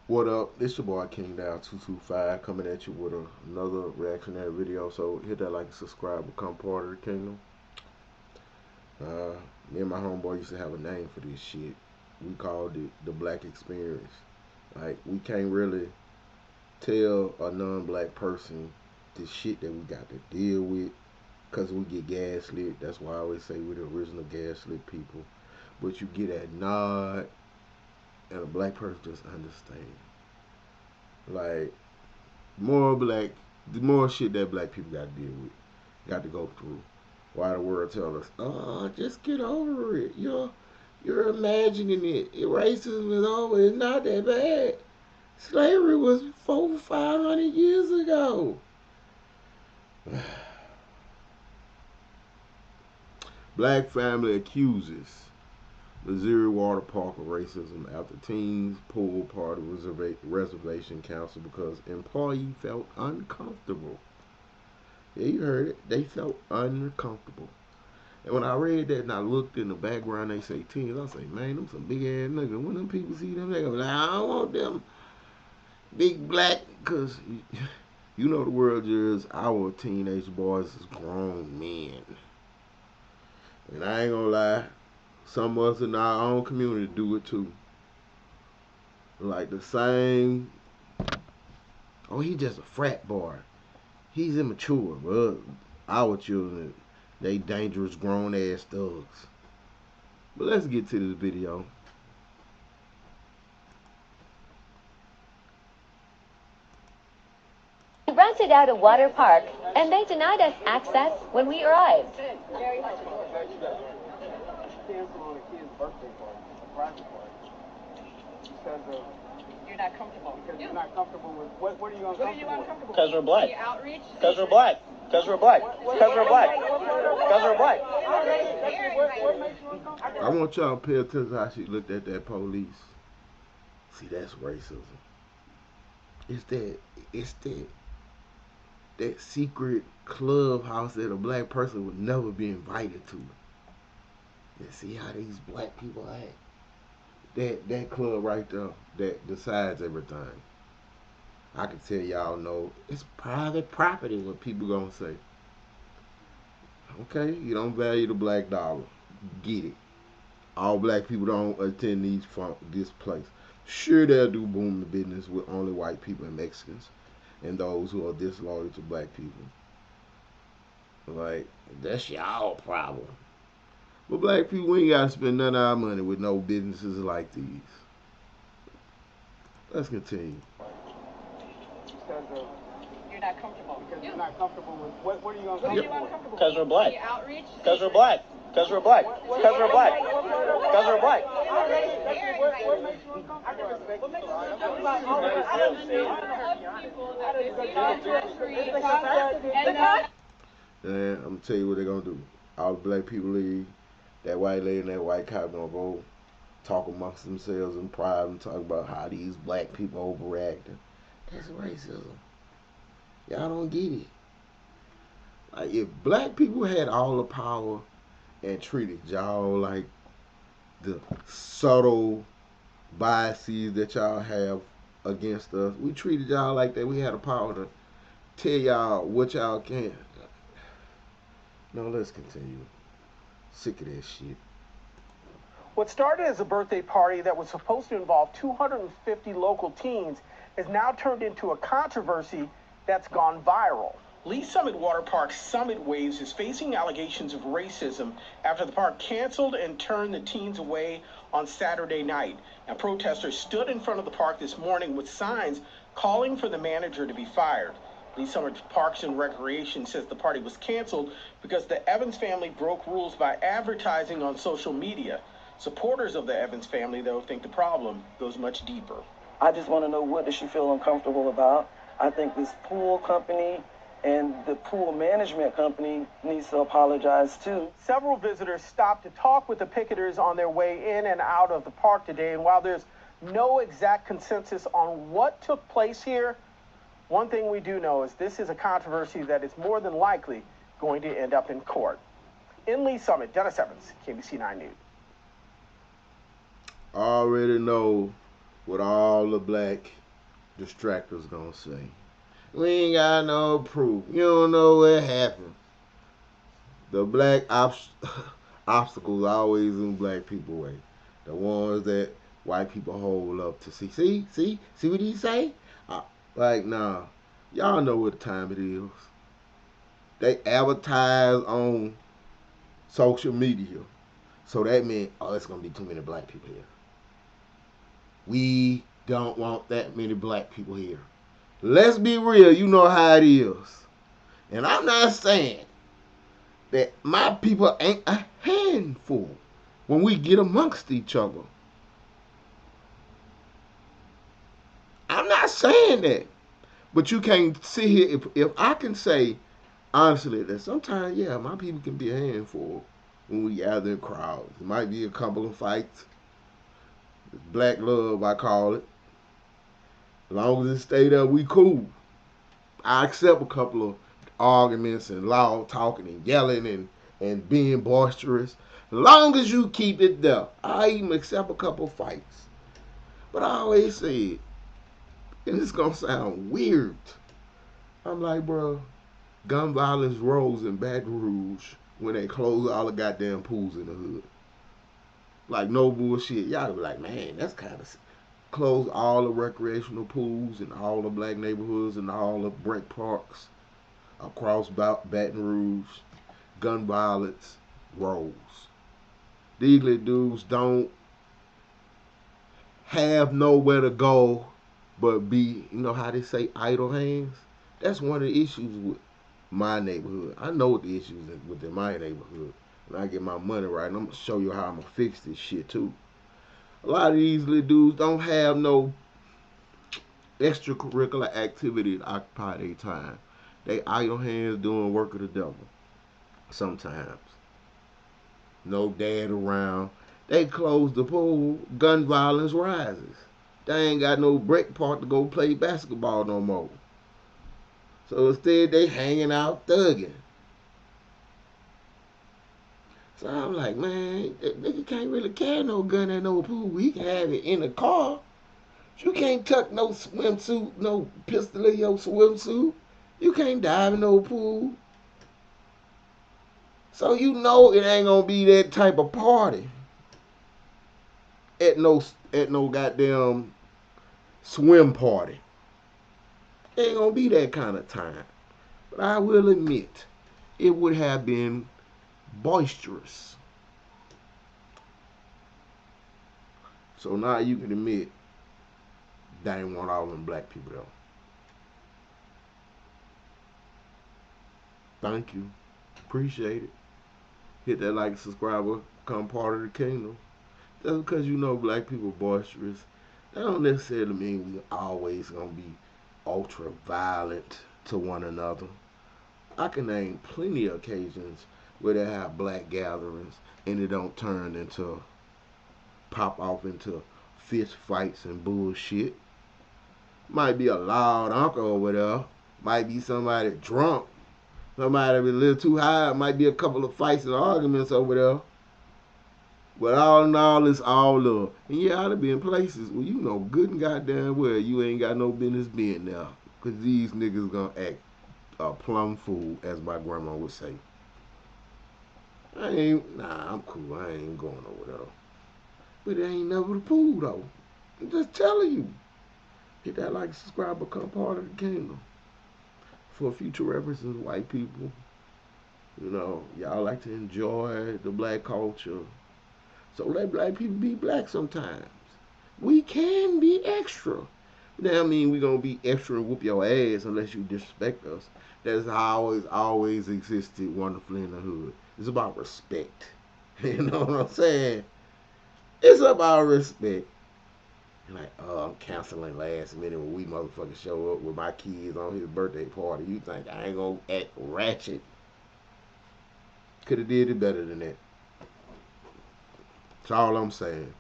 What up? It's your boy King Down 225 coming at you with another reactionary video. So hit that like and subscribe, become part of the kingdom. Uh, Me and my homeboy used to have a name for this shit. We called it the Black Experience. Like we can't really tell a non-black person the shit that we got to deal with because we get gaslit. That's why I always say we're the original gaslit people. But you get that nod, and a black person just understands. Like the more shit that black people got to deal with, got to go through. Why the world tell us, oh, just get over it. You're imagining it. Racism is over. It's not that bad. Slavery was 500 years ago. Black family accuses Missouri water park of racism after teens pulled part of reservation council because employee felt uncomfortable. Yeah, you heard it. They felt uncomfortable. And when I read that and I looked in the background, they say teens. I say, man, them some big ass niggas. When them people see them, they go, like, I don't want them big black, because you know the world is our teenage boys is grown men. And I ain't gonna lie, some of us in our own community do it too. Like the same, oh, he just a frat boy. He's immature, bro. Our children, they dangerous grown ass thugs. But let's get to this video. We rented out a water park, and they denied us access when we arrived. You're not comfortable. Because you're not comfortable with what are you uncomfortable? What are you uncomfortable? Because we're black. The outreach. Because we're black. Because we're black. Because we're black. Because we're black. What makes you uncomfortable? I want y'all to pay attention to how she looked at that police. See, that's racism. It's that secret clubhouse that a black person would never be invited to. And see how these black people act. That club right there that decides everything. I can tell y'all know it's private property. What people gonna say? Okay, you don't value the black dollar. Get it. All black people don't attend this place. Sure, they'll do booming business with only white people and Mexicans and those who are disloyal to black people. Like, that's y'all problem. But black people, we ain't got to spend none of our money with no businesses like these. Let's continue. You're not comfortable. Because you're not comfortable with what are you uncomfortable? What are you uncomfortable? Because we're black. The outreach. Because we're black. Because we're black. Because we're black. Because we're black. What makes you uncomfortable? What makes you uncomfortable? And I'm gonna tell you what they're gonna do. All the black people leave. That white lady and that white cop gonna go talk amongst themselves in private and talk about how these black people overreacting. That's racism. Y'all don't get it. Like if black people had all the power and treated y'all like the subtle biases that y'all have against us, we treated y'all like that. We had the power to tell y'all what y'all can. No, let's continue. Sick of that shit. What started as a birthday party that was supposed to involve 250 local teens has now turned into a controversy that's gone viral. Lee Summit Water Park's Summit Waves is facing allegations of racism after the park canceled and turned the teens away on Saturday night. Now, protesters stood in front of the park this morning with signs calling for the manager to be fired. Lee Summit Parks and Recreation says the party was canceled because the Evans family broke rules by advertising on social media. Supporters of the Evans family, though, think the problem goes much deeper. I just want to know, what does she feel uncomfortable about? I think this pool company and the pool management company needs to apologize too. Several visitors stopped to talk with the picketers on their way in and out of the park today, and while there's no exact consensus on what took place here, one thing we do know is this is a controversy that is more than likely going to end up in court. In Lee Summit, Dennis Evans, KBC 9 News. I already know what all the black distractors gonna say. We ain't got no proof. You don't know what happened. The black obstacles always in black people way. The ones that white people hold up to see. See what he say? Like, nah. Y'all know what time it is. They advertise on social media. So that means, oh, it's going to be too many black people here. We don't want that many black people here. Let's be real. You know how it is. And I'm not saying that my people ain't a handful when we get amongst each other. I'm not saying that. But you can't sit here. If I can say, honestly, that sometimes, yeah, my people can be a handful when we gather in crowds. It might be a couple of fights. Black love, I call it. As long as it stay there, we cool. I accept a couple of arguments and loud talking and yelling and being boisterous. As long as you keep it there, I even accept a couple of fights. But I always say, and it's going to sound weird, I'm like, bro, gun violence rose in Baton Rouge when they closed all the goddamn pools in the hood. Like, no bullshit. Y'all be like, man, that's kind of... Close all the recreational pools in all the black neighborhoods and all the brick parks across Baton Rouge. Gun violence rose. These little dudes don't have nowhere to go but be, you know how they say, idle hands? That's one of the issues with my neighborhood. I know what the issues within my neighborhood. When I get my money right, and I'm going to show you how I'm going to fix this shit too. A lot of these little dudes don't have no extracurricular activity to occupy their time. They idle hands doing work of the devil. Sometimes. No dad around. They close the pool, gun violence rises. They ain't got no break part to go play basketball no more. So instead they hanging out thugging. So I'm like, man, that nigga can't really carry no gun in no pool. He can have it in the car. You can't tuck no swimsuit, no pistol in your swimsuit. You can't dive in no pool. So you know it ain't gonna be that type of party at no goddamn swim party. It ain't gonna be that kind of time. But I will admit, it would have been boisterous. So now you can admit that ain't want all them black people though. Thank you. Appreciate it. Hit that like, subscribe, become part of the kingdom. Just because you know black people boisterous, that don't necessarily mean we always gonna be ultra violent to one another. I can name plenty of occasions where they have black gatherings and it don't turn into pop off into fist fights and bullshit. Might be a loud uncle over there. Might be somebody drunk. Somebody be a little too high. Might be a couple of fights and arguments over there. But all in all, it's all love. And yeah, I'd be in places where you know good and goddamn well you ain't got no business being there. Because these niggas gonna act a plum fool, as my grandma would say. I'm cool. I ain't going over there. But it ain't never the pool, though. I'm just telling you. Hit that like, subscribe, become part of the kingdom. For future references, white people, you know, y'all like to enjoy the black culture. So let black people be black sometimes. We can be extra. That don't mean we gonna be extra and whoop your ass unless you disrespect us. That's how it's always existed wonderfully in the hood. It's about respect. You know what I'm saying? It's about respect. Like, oh, I'm canceling last minute when we motherfuckers show up with my kids on his birthday party. You think I ain't gonna act ratchet? Could have did it better than that. That's all I'm saying.